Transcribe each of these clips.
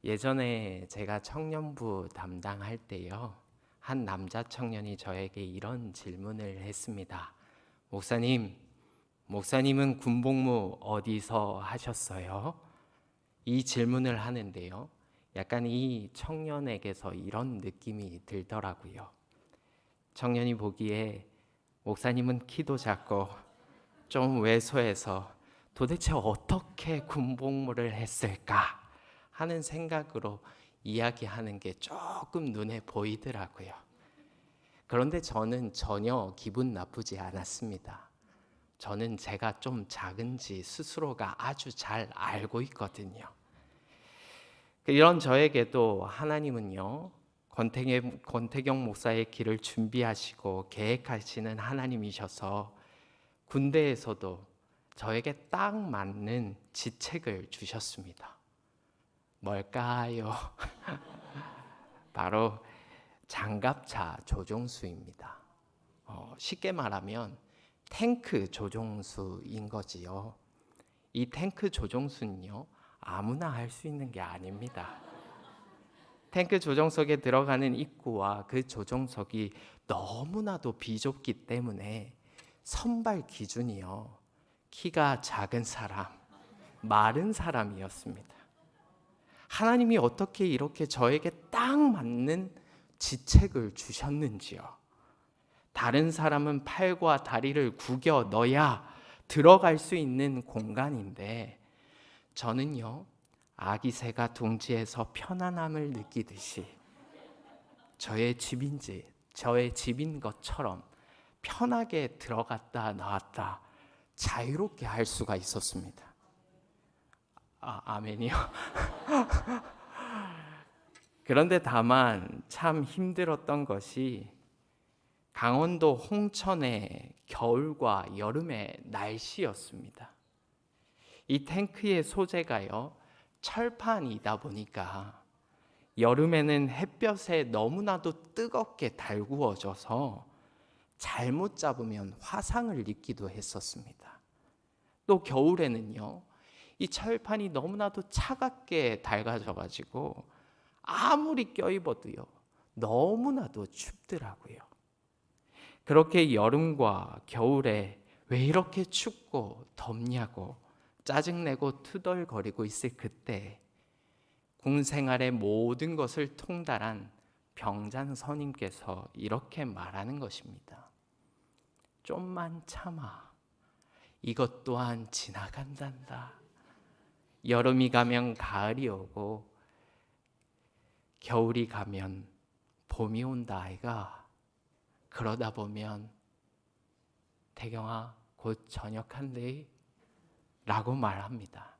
예전에 제가 청년부 담당할 때요, 한 남자 청년이 저에게 이런 질문을 했습니다. 목사님은 군복무 어디서 하셨어요? 이 질문을 하는데요, 약간 이 청년에게서 이런 느낌이 들더라고요. 청년이 보기에 목사님은 키도 작고 좀 왜소해서 도대체 어떻게 군복무를 했을까 하는 생각으로 이야기하는 게 조금 눈에 보이더라고요. 그런데 저는 전혀 기분 나쁘지 않았습니다. 저는 제가 좀 작은지 스스로가 아주 잘 알고 있거든요. 이런 저에게도 하나님은요, 권태경 목사의 길을 준비하시고 계획하시는 하나님이셔서 군대에서도 저에게 딱 맞는 지책을 주셨습니다. 뭘까요? 바로 장갑차 조종수입니다. 쉽게 말하면 탱크 조종수인 거지요. 이 탱크 조종수는요, 아무나 할 수 있는 게 아닙니다. 탱크 조종석에 들어가는 입구와 그 조종석이 너무나도 비좁기 때문에 선발 기준이요, 키가 작은 사람, 마른 사람이었습니다. 하나님이 어떻게 이렇게 저에게 딱 맞는 지책을 주셨는지요. 다른 사람은 팔과 다리를 구겨 넣어야 들어갈 수 있는 공간인데, 저는요, 아기 새가 둥지에서 편안함을 느끼듯이 저의 집인 것처럼 편하게 들어갔다 나왔다 자유롭게 할 수가 있었습니다. 아멘이요. 그런데 다만 참 힘들었던 것이 강원도 홍천의 겨울과 여름의 날씨였습니다. 이 탱크의 소재가요, 철판이다 보니까 여름에는 햇볕에 너무나도 뜨겁게 달구어져서 잘못 잡으면 화상을 입기도 했었습니다. 또 겨울에는요, 이 철판이 너무나도 차갑게 달가져가지고 아무리 껴입어도요, 너무나도 춥더라고요. 그렇게 여름과 겨울에 왜 이렇게 춥고 덥냐고 짜증내고 투덜거리고 있을 그때, 군 생활의 모든 것을 통달한 병장 선임께서 이렇게 말하는 것입니다. 좀만 참아. 이것 또한 지나간단다. 여름이 가면 가을이 오고 겨울이 가면 봄이 온다 아이가. 그러다 보면 태경아 곧 전역한대 라고 말합니다.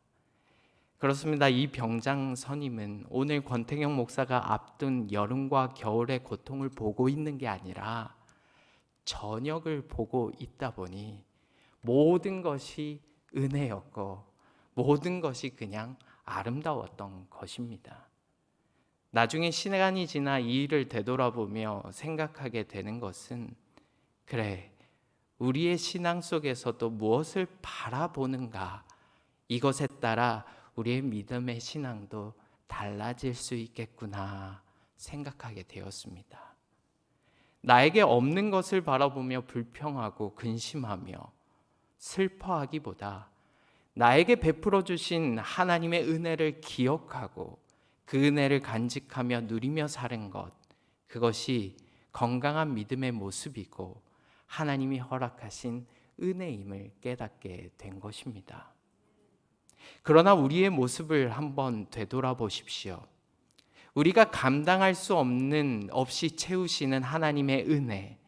그렇습니다. 이 병장 선임은 오늘 권태경 목사가 앞둔 여름과 겨울의 고통을 보고 있는 게 아니라 전역을 보고 있다 보니 모든 것이 은혜였고 모든 것이 그냥 아름다웠던 것입니다. 나중에 시간이 지나 이 일을 되돌아보며 생각하게 되는 것은, 그래, 우리의 신앙 속에서도 무엇을 바라보는가, 이것에 따라 우리의 믿음의 신앙도 달라질 수 있겠구나 생각하게 되었습니다. 나에게 없는 것을 바라보며 불평하고 근심하며 슬퍼하기보다 나에게 베풀어 주신 하나님의 은혜를 기억하고 그 은혜를 간직하며 누리며 사는 것, 그것이 건강한 믿음의 모습이고 하나님이 허락하신 은혜임을 깨닫게 된 것입니다. 그러나 우리의 모습을 한번 되돌아보십시오. 우리가 감당할 수 없이 채우시는 하나님의 은혜,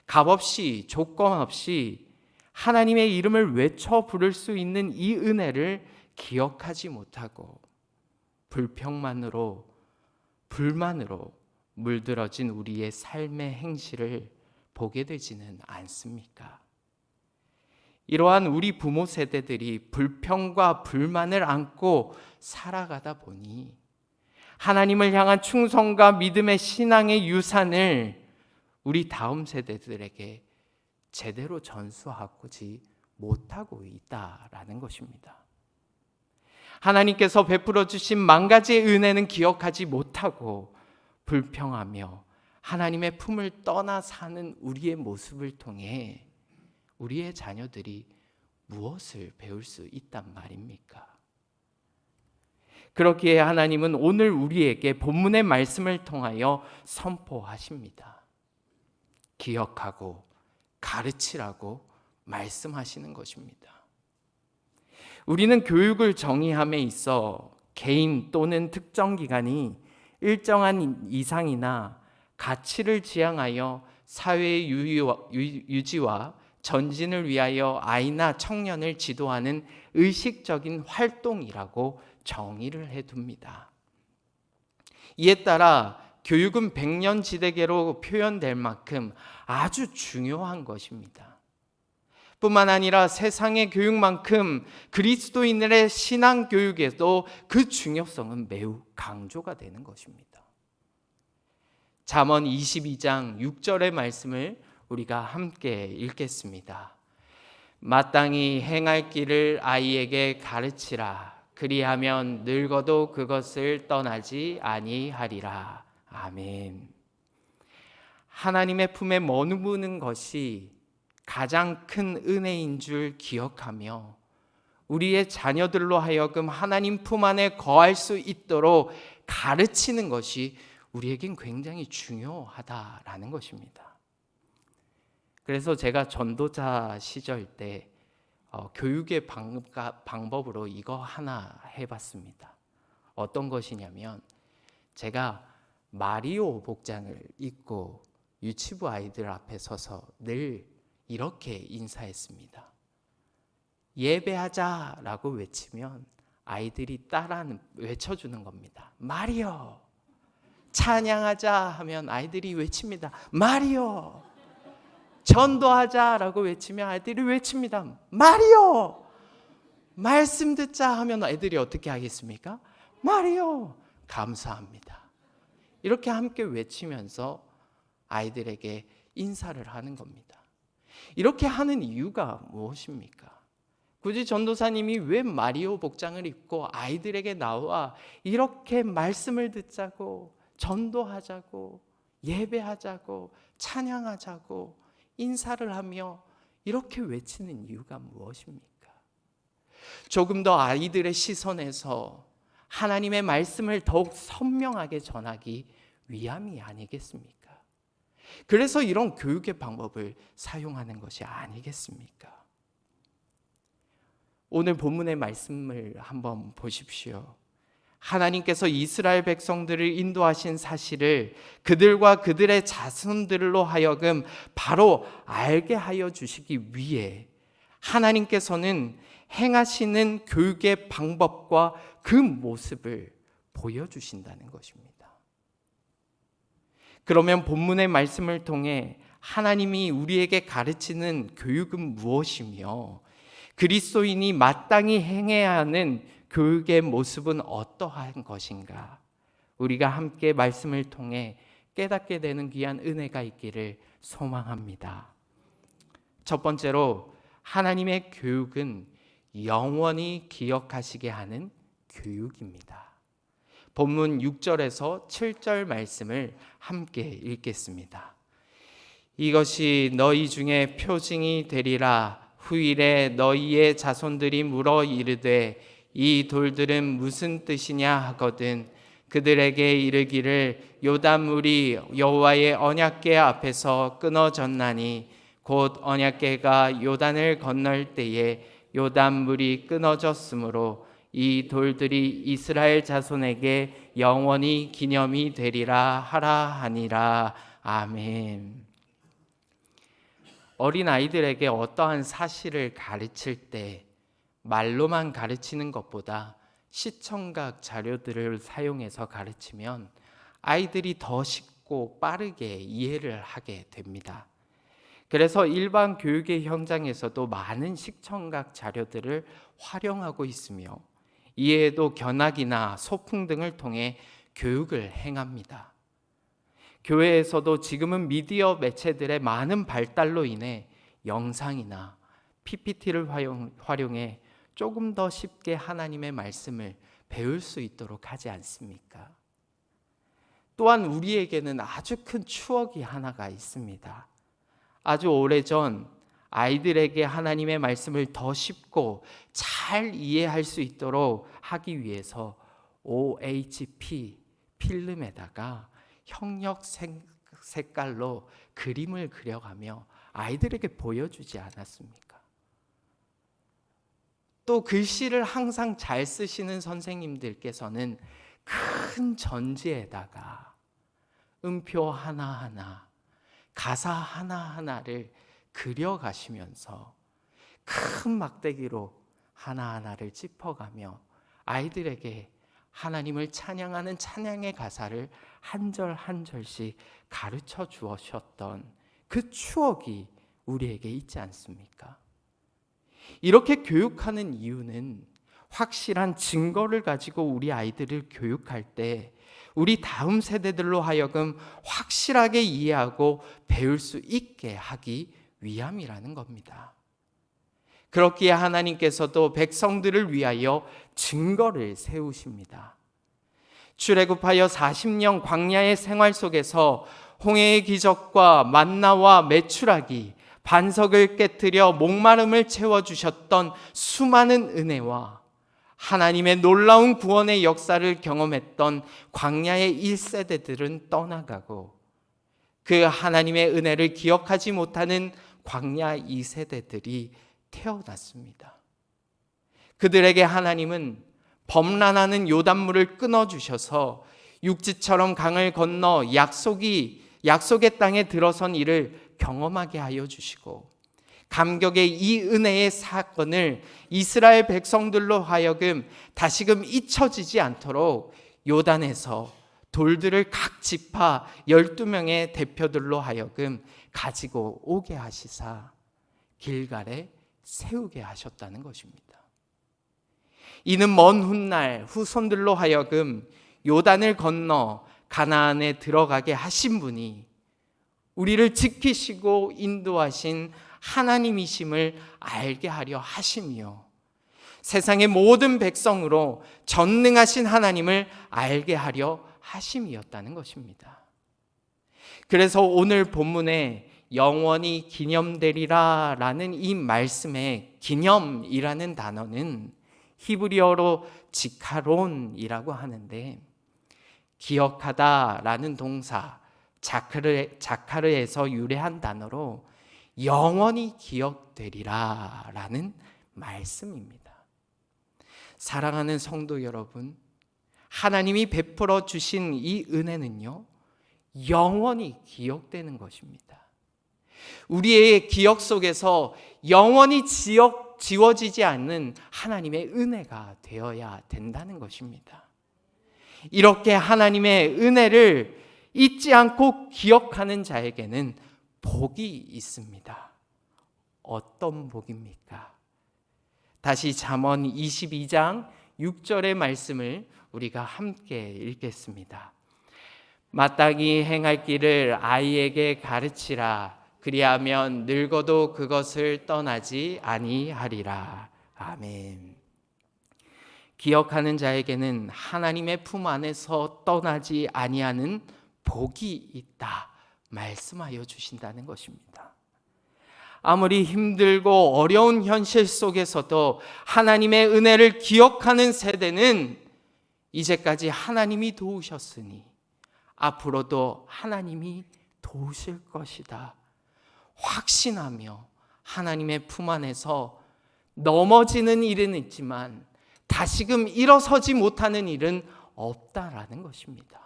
값없이 조건 없이 하나님의 이름을 외쳐 부를 수 있는 이 은혜를 기억하지 못하고 불평만으로, 불만으로 물들어진 우리의 삶의 행실을 보게 되지는 않습니까? 이러한 우리 부모 세대들이 불평과 불만을 안고 살아가다 보니 하나님을 향한 충성과 믿음의 신앙의 유산을 우리 다음 세대들에게 제대로 전수하지 못하고 있다라는 것입니다. 하나님께서 베풀어 주신 만 가지의 은혜는 기억하지 못하고 불평하며 하나님의 품을 떠나 사는 우리의 모습을 통해 우리의 자녀들이 무엇을 배울 수 있단 말입니까? 그렇기에 하나님은 오늘 우리에게 본문의 말씀을 통하여 선포하십니다. 기억하고 가르치라고 말씀하시는 것입니다. 우리는 교육을 정의함에 있어 개인 또는 특정 기관이 일정한 이상이나 가치를 지향하여 사회의 유지와 전진을 위하여 아이나 청년을 지도하는 의식적인 활동이라고 정의를 해둡니다. 이에 따라 교육은 백년지대계로 표현될 만큼 아주 중요한 것입니다. 뿐만 아니라 세상의 교육만큼 그리스도인들의 신앙 교육에도 그 중요성은 매우 강조가 되는 것입니다. 잠언 22장 6절의 말씀을 우리가 함께 읽겠습니다. 마땅히 행할 길을 아이에게 가르치라. 그리하면 늙어도 그것을 떠나지 아니하리라. 아멘. 하나님의 품에 머무는 것이 가장 큰 은혜인 줄 기억하며 우리의 자녀들로 하여금 하나님 품 안에 거할 수 있도록 가르치는 것이 우리에겐 굉장히 중요하다라는 것입니다. 그래서 제가 전도자 시절 때 교육의 방법으로 이거 하나 해봤습니다. 어떤 것이냐면 제가 마리오 복장을 입고 유치부 아이들 앞에 서서 늘 이렇게 인사했습니다. 예배하자라고 외치면 아이들이 따라 외쳐주는 겁니다. 마리오. 찬양하자 하면 아이들이 외칩니다. 마리오. 전도하자라고 외치면 아이들이 외칩니다. 마리오. 말씀 듣자 하면 아이들이 어떻게 하겠습니까? 마리오. 감사합니다. 이렇게 함께 외치면서 아이들에게 인사를 하는 겁니다. 이렇게 하는 이유가 무엇입니까? 굳이 전도사님이 왜 마리오 복장을 입고 아이들에게 나와 이렇게 말씀을 듣자고 전도하자고 예배하자고 찬양하자고 인사를 하며 이렇게 외치는 이유가 무엇입니까? 조금 더 아이들의 시선에서 하나님의 말씀을 더욱 선명하게 전하기 위함이 아니겠습니까? 그래서 이런 교육의 방법을 사용하는 것이 아니겠습니까? 오늘 본문의 말씀을 한번 보십시오. 하나님께서 이스라엘 백성들을 인도하신 사실을 그들과 그들의 자손들로 하여금 바로 알게 하여 주시기 위해 하나님께서는 행하시는 교육의 방법과 그 모습을 보여주신다는 것입니다. 그러면 본문의 말씀을 통해 하나님이 우리에게 가르치는 교육은 무엇이며 그리스도인이 마땅히 행해야 하는 교육의 모습은 어떠한 것인가? 우리가 함께 말씀을 통해 깨닫게 되는 귀한 은혜가 있기를 소망합니다. 첫 번째로 하나님의 교육은 영원히 기억하시게 하는 교육입니다. 본문 6절에서 7절 말씀을 함께 읽겠습니다. 이것이 너희 중에 표징이 되리라. 후일에 너희의 자손들이 물어 이르되 이 돌들은 무슨 뜻이냐 하거든 그들에게 이르기를 요단물이 여호와의 언약궤 앞에서 끊어졌나니 곧 언약궤가 요단을 건널 때에 요단물이 끊어졌으므로 이 돌들이 이스라엘 자손에게 영원히 기념이 되리라 하라 하니라. 아멘. 어린 아이들에게 어떠한 사실을 가르칠 때 말로만 가르치는 것보다 시청각 자료들을 사용해서 가르치면 아이들이 더 쉽고 빠르게 이해를 하게 됩니다. 그래서 일반 교육의 현장에서도 많은 시청각 자료들을 활용하고 있으며 이에도 견학이나 소풍 등을 통해 교육을 행합니다. 교회에서도 지금은 미디어 매체들의 많은 발달로 인해 영상이나 PPT를 활용해 조금 더 쉽게 하나님의 말씀을 배울 수 있도록 하지 않습니까? 또한 우리에게는 아주 큰 추억이 하나가 있습니다. 아주 오래전 아이들에게 하나님의 말씀을 더 쉽고 잘 이해할 수 있도록 하기 위해서 OHP 필름에다가 형역 색깔로 그림을 그려가며 아이들에게 보여주지 않았습니까? 또 글씨를 항상 잘 쓰시는 선생님들께서는 큰 전지에다가 음표 하나하나, 가사 하나하나를 그려가시면서 큰 막대기로 하나하나를 짚어가며 아이들에게 하나님을 찬양하는 찬양의 가사를 한 절 한 절씩 가르쳐 주셨던 그 추억이 우리에게 있지 않습니까? 이렇게 교육하는 이유는 확실한 증거를 가지고 우리 아이들을 교육할 때 우리 다음 세대들로 하여금 확실하게 이해하고 배울 수 있게 하기 위함이라는 겁니다. 그렇기에 하나님께서도 백성들을 위하여 증거를 세우십니다. 출애굽하여 40년 광야의 생활 속에서 홍해의 기적과 만나와 메추라기, 반석을 깨뜨려 목마름을 채워주셨던 수많은 은혜와 하나님의 놀라운 구원의 역사를 경험했던 광야의 1세대들은 떠나가고 그 하나님의 은혜를 기억하지 못하는 광야 2세대들이 태어났습니다. 그들에게 하나님은 범람하는 요단물을 끊어주셔서 육지처럼 강을 건너 약속의 땅에 들어선 이를 경험하게 하여 주시고 감격의 이 은혜의 사건을 이스라엘 백성들로 하여금 다시금 잊혀지지 않도록 요단에서 돌들을 각 지파 12명의 대표들로 하여금 가지고 오게 하시사 길갈에 세우게 하셨다는 것입니다. 이는 먼 훗날 후손들로 하여금 요단을 건너 가나안에 들어가게 하신 분이 우리를 지키시고 인도하신 하나님이심을 알게 하려 하심이요 세상의 모든 백성으로 전능하신 하나님을 알게 하려 하심이었다는 것입니다. 그래서 오늘 본문에 영원히 기념되리라 라는 이 말씀에 기념이라는 단어는 히브리어로 지카론이라고 하는데 기억하다 라는 동사 자카르에서 유래한 단어로 영원히 기억되리라 라는 말씀입니다. 사랑하는 성도 여러분, 하나님이 베풀어 주신 이 은혜는요 영원히 기억되는 것입니다. 우리의 기억 속에서 영원히 지워지지 않는 하나님의 은혜가 되어야 된다는 것입니다. 이렇게 하나님의 은혜를 잊지 않고 기억하는 자에게는 복이 있습니다. 어떤 복입니까? 다시 잠언 22장 6절의 말씀을 우리가 함께 읽겠습니다. 마땅히 행할 길을 아이에게 가르치라. 그리하면 늙어도 그것을 떠나지 아니하리라. 아멘. 기억하는 자에게는 하나님의 품 안에서 떠나지 아니하는 복이 있다 말씀하여 주신다는 것입니다. 아무리 힘들고 어려운 현실 속에서도 하나님의 은혜를 기억하는 세대는 이제까지 하나님이 도우셨으니 앞으로도 하나님이 도우실 것이다 확신하며 하나님의 품 안에서 넘어지는 일은 있지만 다시금 일어서지 못하는 일은 없다라는 것입니다.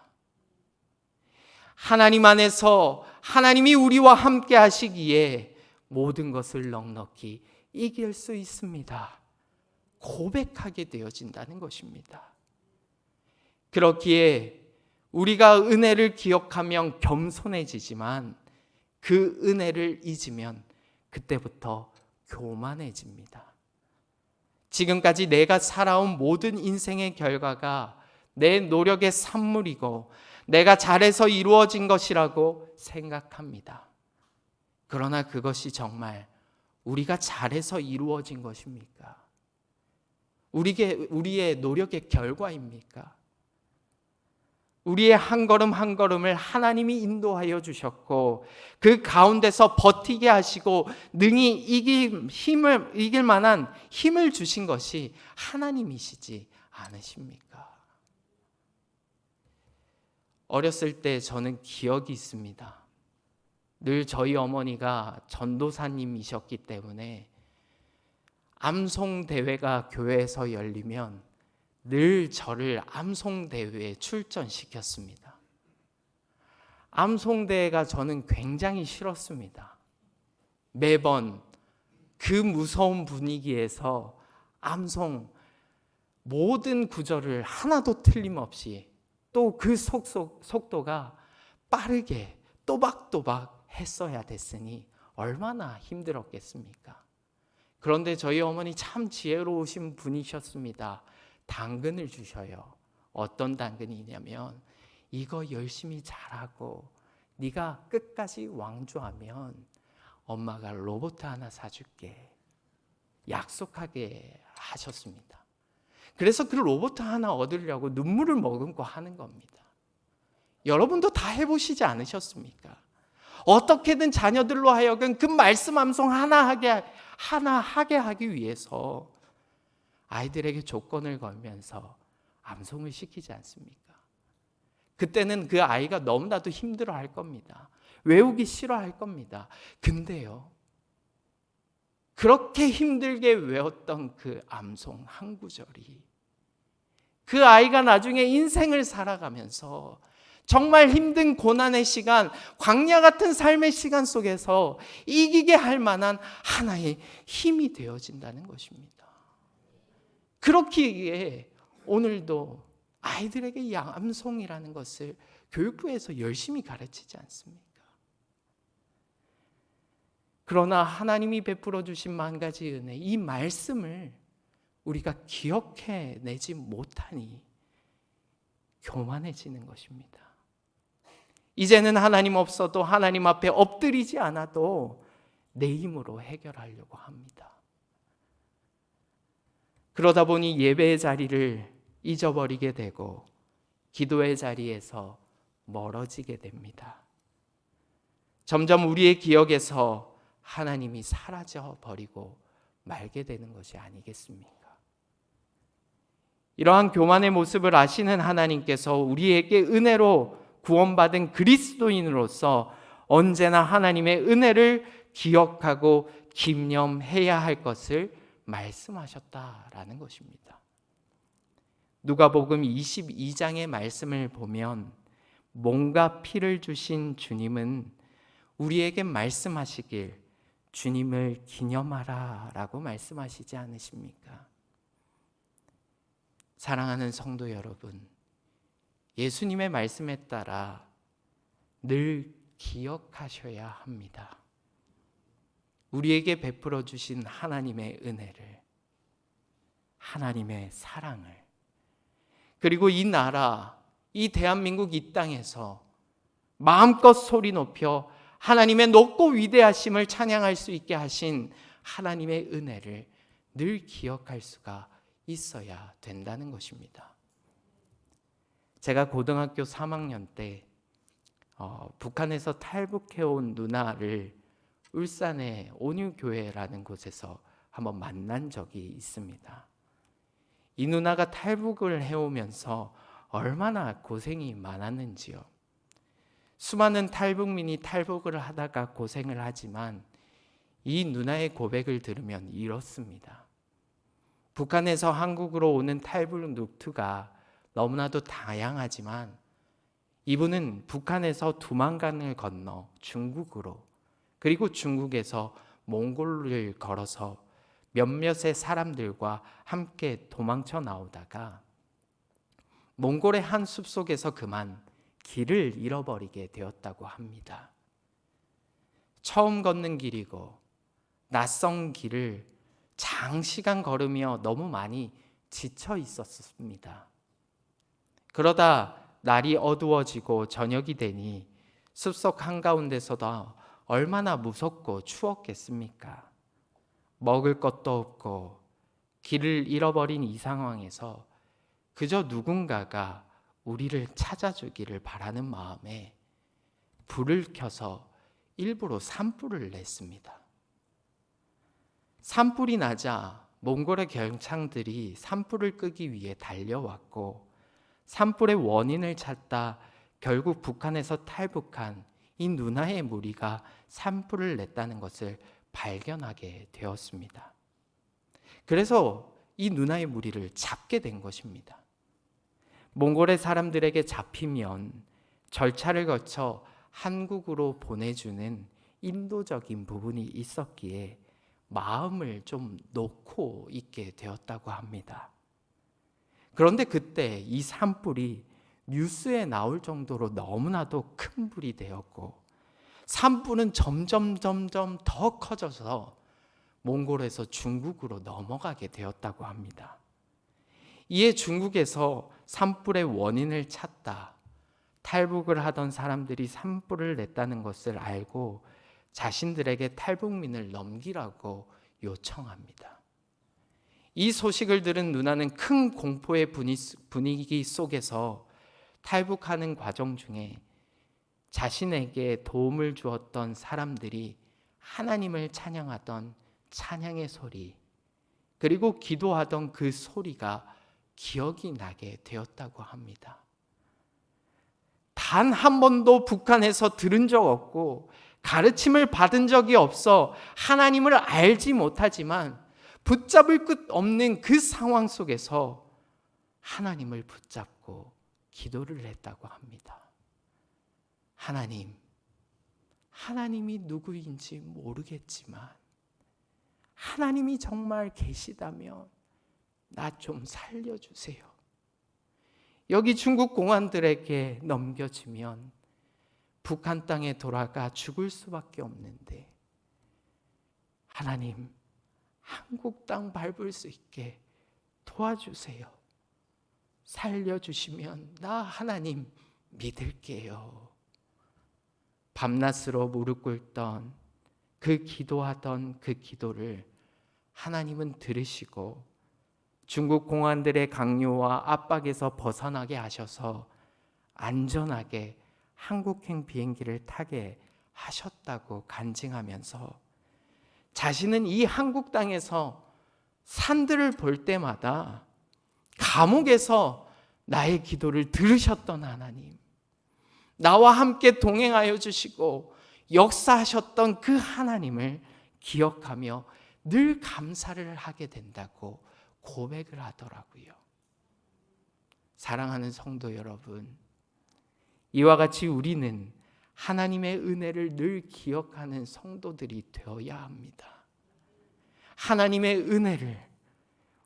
하나님 안에서 하나님이 우리와 함께 하시기에 모든 것을 넉넉히 이길 수 있습니다. 고백하게 되어진다는 것입니다. 그렇기에 우리가 은혜를 기억하면 겸손해지지만 그 은혜를 잊으면 그때부터 교만해집니다. 지금까지 내가 살아온 모든 인생의 결과가 내 노력의 산물이고 내가 잘해서 이루어진 것이라고 생각합니다. 그러나 그것이 정말 우리가 잘해서 이루어진 것입니까? 우리의 노력의 결과입니까? 우리의 한 걸음 한 걸음을 하나님이 인도하여 주셨고 그 가운데서 버티게 하시고 능히 이길 만한 힘을 주신 것이 하나님이시지 않으십니까? 어렸을 때 저는 기억이 있습니다. 늘 저희 어머니가 전도사님이셨기 때문에 암송 대회가 교회에서 열리면 늘 저를 암송 대회에 출전시켰습니다. 암송 대회가 저는 굉장히 싫었습니다. 매번 그 무서운 분위기에서 암송 모든 구절을 하나도 틀림없이 또 그 속도가 빠르게 또박또박 했어야 됐으니 얼마나 힘들었겠습니까? 그런데 저희 어머니 참 지혜로우신 분이셨습니다. 당근을 주셔요. 어떤 당근이냐면 이거 열심히 잘하고 네가 끝까지 왕조하면 엄마가 로봇 하나 사줄게. 약속하게 하셨습니다. 그래서 그 로봇 하나 얻으려고 눈물을 머금고 하는 겁니다. 여러분도 다 해보시지 않으셨습니까? 어떻게든 자녀들로 하여금 그 말씀 암송 하나 하게 하기 위해서 아이들에게 조건을 걸면서 암송을 시키지 않습니까? 그때는 그 아이가 너무나도 힘들어할 겁니다. 외우기 싫어할 겁니다. 근데요, 그렇게 힘들게 외웠던 그 암송 한 구절이 그 아이가 나중에 인생을 살아가면서 정말 힘든 고난의 시간, 광야 같은 삶의 시간 속에서 이기게 할 만한 하나의 힘이 되어진다는 것입니다. 그렇기에 오늘도 아이들에게 이 암송이라는 것을 교육부에서 열심히 가르치지 않습니까? 그러나 하나님이 베풀어 주신 만 가지 은혜, 이 말씀을 우리가 기억해내지 못하니 교만해지는 것입니다. 이제는 하나님 없어도 하나님 앞에 엎드리지 않아도 내 힘으로 해결하려고 합니다. 그러다 보니 예배의 자리를 잊어버리게 되고 기도의 자리에서 멀어지게 됩니다. 점점 우리의 기억에서 하나님이 사라져 버리고 말게 되는 것이 아니겠습니까? 이러한 교만의 모습을 아시는 하나님께서 우리에게 은혜로 구원받은 그리스도인으로서 언제나 하나님의 은혜를 기억하고 김념해야 할 것을 말씀하셨다라는 것입니다. 누가복음 22장의 말씀을 보면 몸과 피를 주신 주님은 우리에게 말씀하시길 주님을 기념하라 라고 말씀하시지 않으십니까? 사랑하는 성도 여러분, 예수님의 말씀에 따라 늘 기억하셔야 합니다. 우리에게 베풀어 주신 하나님의 은혜를, 하나님의 사랑을, 그리고 이 나라, 이 대한민국 이 땅에서 마음껏 소리 높여 하나님의 높고 위대하심을 찬양할 수 있게 하신 하나님의 은혜를 늘 기억할 수가 있어야 된다는 것입니다. 제가 고등학교 3학년 때 북한에서 탈북해온 누나를 울산의 온유교회라는 곳에서 한번 만난 적이 있습니다. 이 누나가 탈북을 해오면서 얼마나 고생이 많았는지요. 수많은 탈북민이 탈북을 하다가 고생을 하지만 이 누나의 고백을 들으면 이렇습니다. 북한에서 한국으로 오는 탈북 루트가 너무나도 다양하지만 이분은 북한에서 두만강을 건너 중국으로, 그리고 중국에서 몽골을 걸어서 몇몇의 사람들과 함께 도망쳐 나오다가 몽골의 한 숲속에서 그만 길을 잃어버리게 되었다고 합니다. 처음 걷는 길이고 낯선 길을 장시간 걸으며 너무 많이 지쳐 있었습니다. 그러다 날이 어두워지고 저녁이 되니 숲속 한가운데서도 얼마나 무섭고 추웠겠습니까? 먹을 것도 없고 길을 잃어버린 이 상황에서 그저 누군가가 우리를 찾아주기를 바라는 마음에 불을 켜서 일부러 산불을 냈습니다. 산불이 나자 몽골의 경창들이 산불을 끄기 위해 달려왔고, 산불의 원인을 찾다 결국 북한에서 탈북한 이 누나의 무리가 산불을 냈다는 것을 발견하게 되었습니다. 그래서 이 누나의 무리를 잡게 된 것입니다. 몽골의 사람들에게 잡히면 절차를 거쳐 한국으로 보내주는 인도적인 부분이 있었기에 마음을 좀 놓고 있게 되었다고 합니다. 그런데 그때 이 산불이 뉴스에 나올 정도로 너무나도 큰 불이 되었고, 산불은 점점 더 커져서 몽골에서 중국으로 넘어가게 되었다고 합니다. 이에 중국에서 산불의 원인을 찾다 탈북을 하던 사람들이 산불을 냈다는 것을 알고 자신들에게 탈북민을 넘기라고 요청합니다. 이 소식을 들은 누나는 큰 공포의 분위기 속에서 탈북하는 과정 중에 자신에게 도움을 주었던 사람들이 하나님을 찬양하던 찬양의 소리, 그리고 기도하던 그 소리가 기억이 나게 되었다고 합니다. 단 한 번도 북한에서 들은 적 없고 가르침을 받은 적이 없어 하나님을 알지 못하지만 붙잡을 끝 없는 그 상황 속에서 하나님을 붙잡고 기도를 했다고 합니다. 하나님이 누구인지 모르겠지만 하나님이 정말 계시다면 나 좀 살려주세요. 여기 중국 공안들에게 넘겨지면 북한 땅에 돌아가 죽을 수밖에 없는데, 하나님, 한국 땅 밟을 수 있게 도와주세요. 살려주시면 나 하나님 믿을게요. 밤낮으로 무릎 꿇던 기도하던 그 기도를 하나님은 들으시고 중국 공안들의 강요와 압박에서 벗어나게 하셔서 안전하게 한국행 비행기를 타게 하셨다고 간증하면서 자신은 이 한국 땅에서 산들을 볼 때마다 감옥에서 나의 기도를 들으셨던 하나님, 나와 함께 동행하여 주시고 역사하셨던 그 하나님을 기억하며 늘 감사를 하게 된다고 고백을 하더라고요. 사랑하는 성도 여러분, 이와 같이 우리는 하나님의 은혜를 늘 기억하는 성도들이 되어야 합니다. 하나님의 은혜를,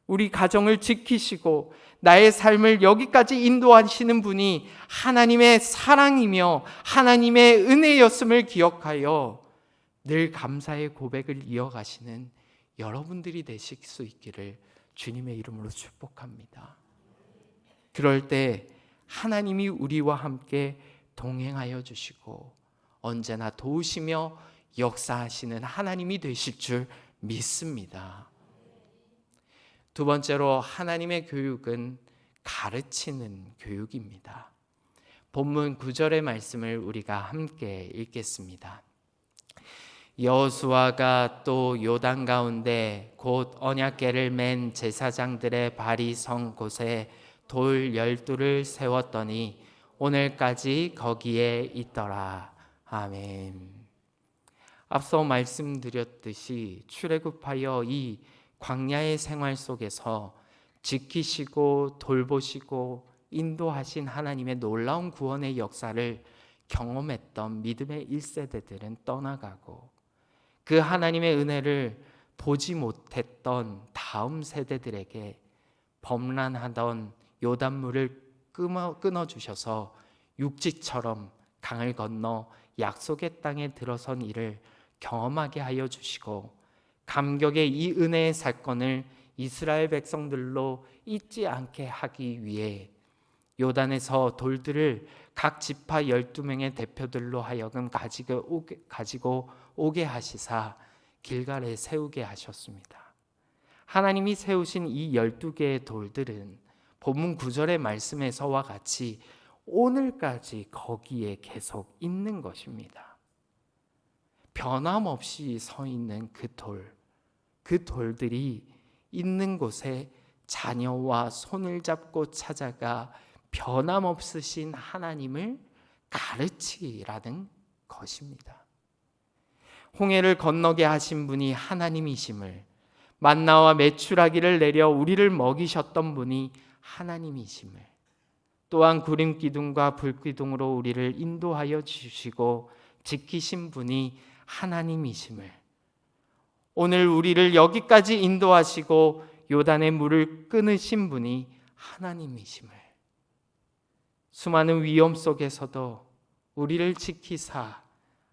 우리 가정을 지키시고 나의 삶을 여기까지 인도하시는 분이 하나님의 사랑이며 하나님의 은혜였음을 기억하여 늘 감사의 고백을 이어가시는 여러분들이 되실 수 있기를 주님의 이름으로 축복합니다. 그럴 때 하나님이 우리와 함께 동행하여 주시고 언제나 도우시며 역사하시는 하나님이 되실 줄 믿습니다. 두 번째로 하나님의 교육은 가르치는 교육입니다. 본문 9절의 말씀을 우리가 함께 읽겠습니다. 여호수아가 또 요단 가운데 곧 언약궤를 맨 제사장들의 발이 선 곳에 돌 12를 세웠더니 오늘까지 거기에 있더라. 아멘. 앞서 말씀드렸듯이 출애굽하여 이 광야의 생활 속에서 지키시고 돌보시고 인도하신 하나님의 놀라운 구원의 역사를 경험했던 믿음의 1세대들은 떠나가고 그 하나님의 은혜를 보지 못했던 다음 세대들에게 범람하던 요단물을 끊어주셔서 육지처럼 강을 건너 약속의 땅에 들어선 이를 경험하게 하여 주시고 감격의 이 은혜의 사건을 이스라엘 백성들로 잊지 않게 하기 위해 요단에서 돌들을 각 지파 12명의 대표들로 하여금 가지고 오게 하시사 길갈에 세우게 하셨습니다. 하나님이 세우신 이 12개의 돌들은 본문 9절의 말씀에서와 같이 오늘까지 거기에 계속 있는 것입니다. 변함없이 서 있는 그 돌들이 있는 곳에 자녀와 손을 잡고 찾아가 변함없으신 하나님을 가르치라는 것입니다. 홍해를 건너게 하신 분이 하나님이심을, 만나와 메추라기를 내려 우리를 먹이셨던 분이 하나님이심을, 또한 구름 기둥과 불 기둥으로 우리를 인도하여 주시고 지키신 분이 하나님이심을, 오늘 우리를 여기까지 인도하시고 요단의 물을 끊으신 분이 하나님이심을, 수많은 위험 속에서도 우리를 지키사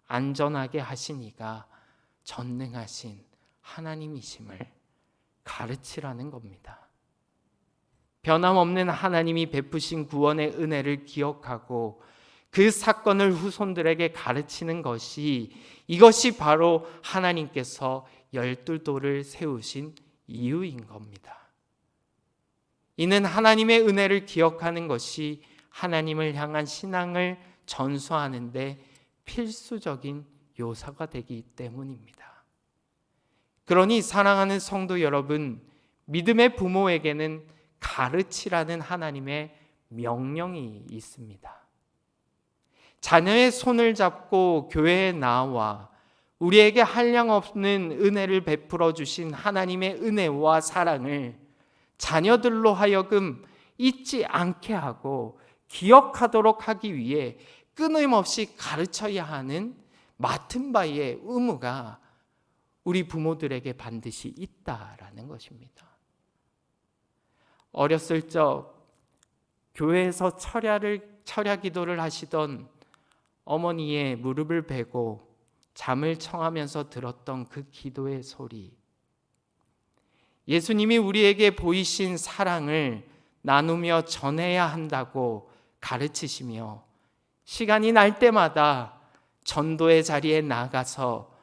안전하게 하시니가 전능하신 하나님이심을 가르치라는 겁니다. 변함없는 하나님이 베푸신 구원의 은혜를 기억하고 그 사건을 후손들에게 가르치는 것이, 이것이 바로 하나님께서 12돌을 세우신 이유인 겁니다. 이는 하나님의 은혜를 기억하는 것이 하나님을 향한 신앙을 전수하는 데 필수적인 요소가 되기 때문입니다. 그러니 사랑하는 성도 여러분, 믿음의 부모에게는 가르치라는 하나님의 명령이 있습니다. 자녀의 손을 잡고 교회에 나와 우리에게 한량없는 은혜를 베풀어 주신 하나님의 은혜와 사랑을 자녀들로 하여금 잊지 않게 하고 기억하도록 하기 위해 끊임없이 가르쳐야 하는 맡은 바의 의무가 우리 부모들에게 반드시 있다라는 것입니다. 어렸을 적 교회에서 철야 기도를 하시던 어머니의 무릎을 베고 잠을 청하면서 들었던 그 기도의 소리, 예수님이 우리에게 보이신 사랑을 나누며 전해야 한다고 가르치시며 시간이 날 때마다 전도의 자리에 나가서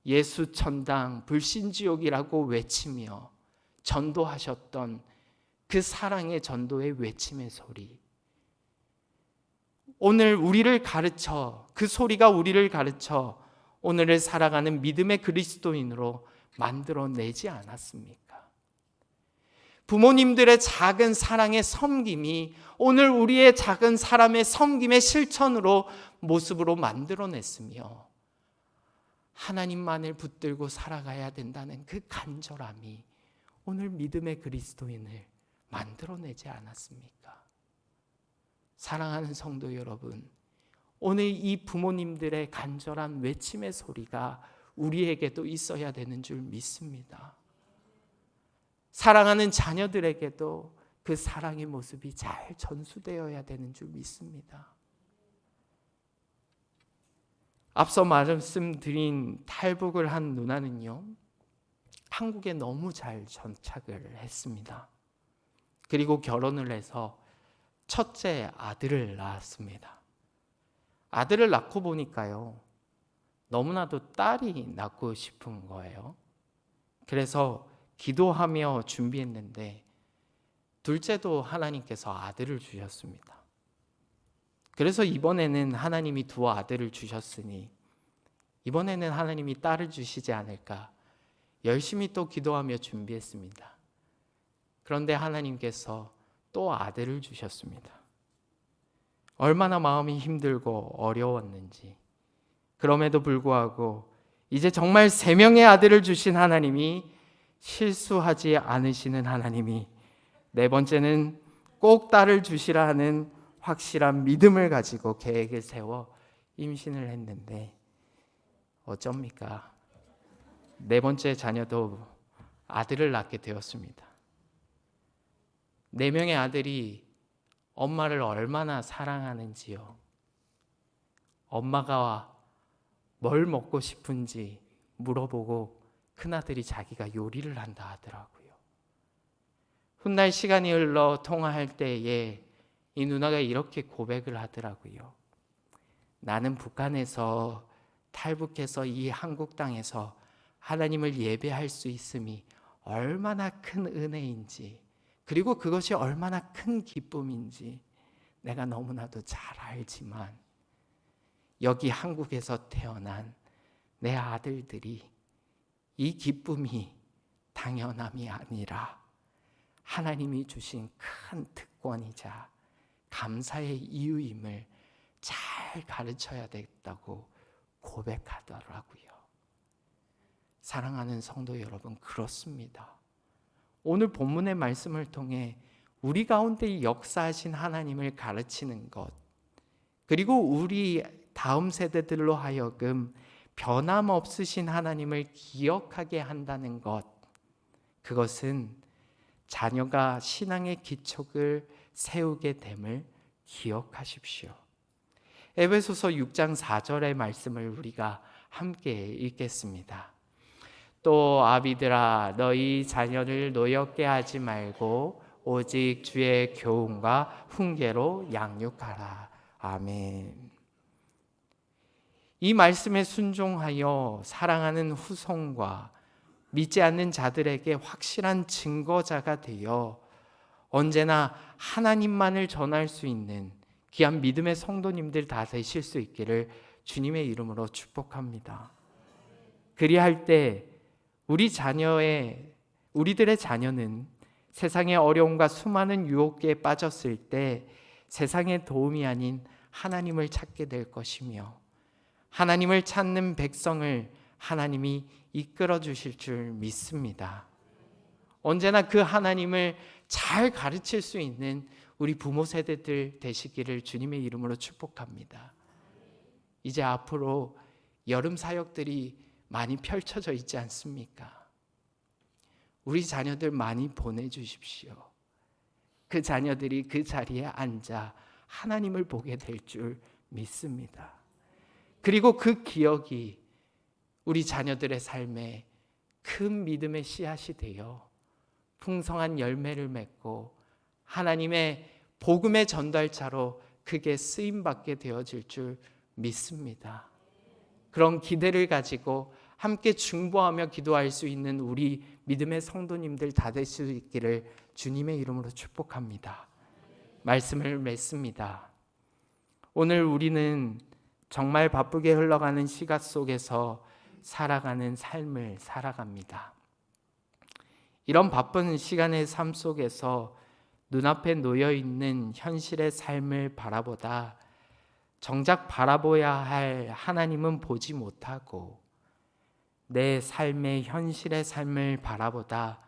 예수 천당 불신지옥이라고 외치며 전도하셨던 그 사랑의 전도의 외침의 소리, 오늘 우리를 가르쳐, 그 소리가 우리를 가르쳐 오늘을 살아가는 믿음의 그리스도인으로 만들어내지 않았습니까? 부모님들의 작은 사랑의 섬김이 오늘 우리의 작은 사람의 섬김의 실천으로 모습으로 만들어냈으며 하나님만을 붙들고 살아가야 된다는 그 간절함이 오늘 믿음의 그리스도인을 만들어내지 않았습니까? 사랑하는 성도 여러분, 오늘 이 부모님들의 간절한 외침의 소리가 우리에게도 있어야 되는 줄 믿습니다. 사랑하는 자녀들에게도 그 사랑의 모습이 잘 전수되어야 되는 줄 믿습니다. 앞서 말씀드린 탈북을 한 누나는요, 한국에 너무 잘 정착을 했습니다. 그리고 결혼을 해서 첫째 아들을 낳았습니다. 아들을 낳고 보니까요, 너무나도 딸이 낳고 싶은 거예요. 그래서 기도하며 준비했는데 둘째도 하나님께서 아들을 주셨습니다. 그래서 이번에는 하나님이 두 아들을 주셨으니 이번에는 하나님이 딸을 주시지 않을까 열심히 또 기도하며 준비했습니다. 그런데 하나님께서 또 아들을 주셨습니다. 얼마나 마음이 힘들고 어려웠는지, 그럼에도 불구하고 이제 정말 3명의 아들을 주신 하나님이 실수하지 않으시는 하나님이 4번째는 꼭 딸을 주시라 하는 확실한 믿음을 가지고 계획을 세워 임신을 했는데 어쩝니까? 4번째 자녀도 아들을 낳게 되었습니다. 4명의 아들이 엄마를 얼마나 사랑하는지요. 엄마가 뭘 먹고 싶은지 물어보고 큰아들이 자기가 요리를 한다 하더라고요. 훗날 시간이 흘러 통화할 때에 이 누나가 이렇게 고백을 하더라고요. 나는 북한에서 탈북해서 이 한국 땅에서 하나님을 예배할 수 있음이 얼마나 큰 은혜인지, 그리고 그것이 얼마나 큰 기쁨인지 내가 너무나도 잘 알지만, 여기 한국에서 태어난 내 아들들이 이 기쁨이 당연함이 아니라 하나님이 주신 큰 특권이자 감사의 이유임을 잘 가르쳐야 되겠다고 고백하더라고요. 사랑하는 성도 여러분, 그렇습니다. 오늘 본문의 말씀을 통해 우리 가운데 역사하신 하나님을 가르치는 것, 그리고 우리 다음 세대들로 하여금 변함없으신 하나님을 기억하게 한다는 것, 그것은 자녀가 신앙의 기초를 세우게 됨을 기억하십시오. 에베소서 6장 4절의 말씀을 우리가 함께 읽겠습니다. 또 아비들아, 너희 자녀를 노엽게 하지 말고 오직 주의 교훈과 훈계로 양육하라. 아멘. 이 말씀에 순종하여 사랑하는 후손과 믿지 않는 자들에게 확실한 증거자가 되어 언제나 하나님만을 전할 수 있는 귀한 믿음의 성도님들 다 되실 수 있기를 주님의 이름으로 축복합니다. 그리할 때 우리들의 자녀는 세상의 어려움과 수많은 유혹에 빠졌을 때 세상의 도움이 아닌 하나님을 찾게 될 것이며, 하나님을 찾는 백성을 하나님이 이끌어 주실 줄 믿습니다. 언제나 그 하나님을 잘 가르칠 수 있는 우리 부모 세대들 되시기를 주님의 이름으로 축복합니다. 이제 앞으로 여름 사역들이 많이 펼쳐져 있지 않습니까? 우리 자녀들 많이 보내주십시오. 그 자녀들이 그 자리에 앉아 하나님을 보게 될 줄 믿습니다. 그리고 그 기억이 우리 자녀들의 삶에 큰 믿음의 씨앗이 되어 풍성한 열매를 맺고 하나님의 복음의 전달자로 크게 쓰임받게 되어질 줄 믿습니다. 그런 기대를 가지고 함께 중보하며 기도할 수 있는 우리 믿음의 성도님들 다 될 수 있기를 주님의 이름으로 축복합니다. 말씀을 맺습니다. 오늘 우리는 정말 바쁘게 흘러가는 시간 속에서 살아가는 삶을 살아갑니다. 이런 바쁜 시간의 삶 속에서 눈앞에 놓여있는 현실의 삶을 바라보다 정작 바라보아야 할 하나님은 보지 못하고, 내 삶의 현실의 삶을 바라보다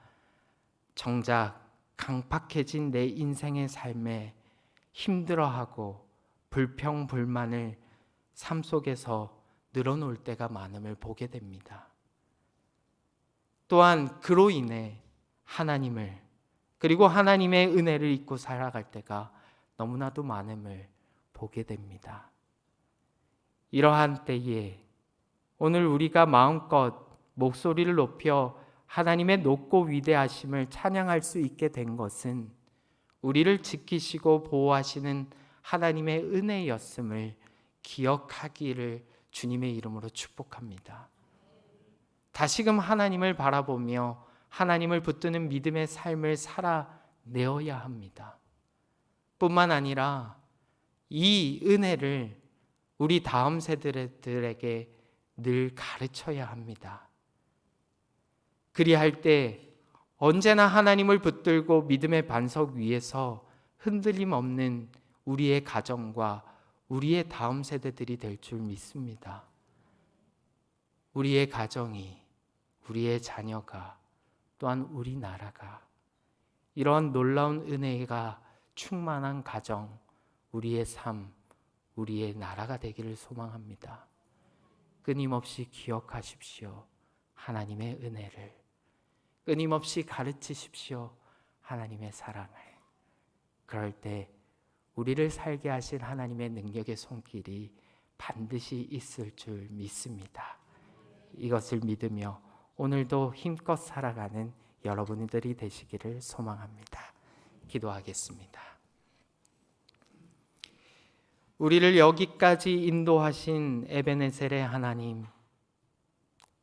정작 강팍해진 내 인생의 삶에 힘들어하고 불평불만을 삶 속에서 늘어놓을 때가 많음을 보게 됩니다. 또한 그로 인해 하나님을, 그리고 하나님의 은혜를 잊고 살아갈 때가 너무나도 많음을 보게 됩니다. 이러한 때에 오늘 우리가 마음껏 목소리를 높여 하나님의 높고 위대하심을 찬양할 수 있게 된 것은 우리를 지키시고 보호하시는 하나님의 은혜였음을 기억하기를 주님의 이름으로 축복합니다. 다시금 하나님을 바라보며 하나님을 붙드는 믿음의 삶을 살아내어야 합니다. 뿐만 아니라 이 은혜를 우리 다음 세대들에게 늘 가르쳐야 합니다. 그리할 때 언제나 하나님을 붙들고 믿음의 반석 위에서 흔들림 없는 우리의 가정과 우리의 다음 세대들이 될 줄 믿습니다. 우리의 가정이, 우리의 자녀가, 또한 우리나라가 이러한 놀라운 은혜가 충만한 가정, 우리의 삶, 우리의 나라가 되기를 소망합니다. 끊임없이 기억하십시오. 하나님의 은혜를 끊임없이 가르치십시오. 하나님의 사랑을. 그럴 때 우리를 살게 하신 하나님의 능력의 손길이 반드시 있을 줄 믿습니다. 이것을 믿으며 오늘도 힘껏 살아가는 여러분들이 되시기를 소망합니다. 기도하겠습니다. 우리를 여기까지 인도하신 에베네셀의 하나님,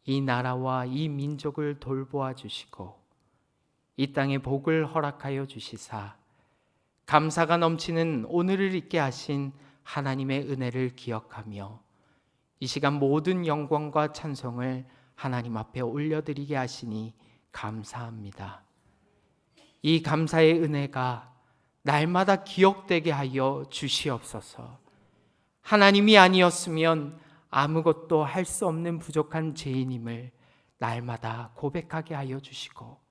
이 나라와 이 민족을 돌보아 주시고 이 땅에 복을 허락하여 주시사 감사가 넘치는 오늘을 있게 하신 하나님의 은혜를 기억하며 이 시간 모든 영광과 찬송을 하나님 앞에 올려드리게 하시니 감사합니다. 이 감사의 은혜가 날마다 기억되게 하여 주시옵소서. 하나님이 아니었으면 아무것도 할 수 없는 부족한 죄인임을 날마다 고백하게 하여 주시고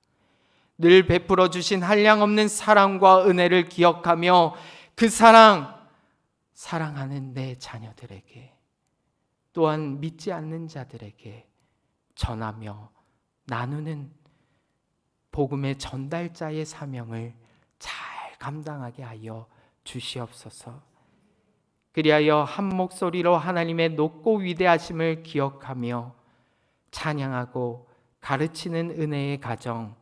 늘 베풀어 주신 한량없는 사랑과 은혜를 기억하며 그 사랑하는 내 자녀들에게 또한 믿지 않는 자들에게 전하며 나누는 복음의 전달자의 사명을 잘 감당하게 하여 주시옵소서. 그리하여 한 목소리로 하나님의 높고 위대하심을 기억하며 찬양하고 가르치는 은혜의 가정,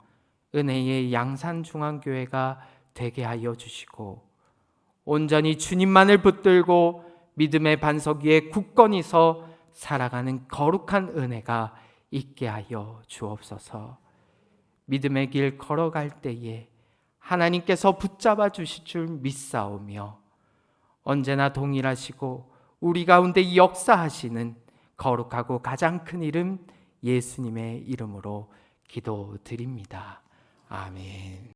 은혜의 양산중앙교회가 되게 하여 주시고 온전히 주님만을 붙들고 믿음의 반석 위에 굳건히 서 살아가는 거룩한 은혜가 있게 하여 주옵소서. 믿음의 길 걸어갈 때에 하나님께서 붙잡아 주실 줄 믿사오며 언제나 동일하시고 우리 가운데 역사하시는 거룩하고 가장 큰 이름 예수님의 이름으로 기도드립니다. 아멘.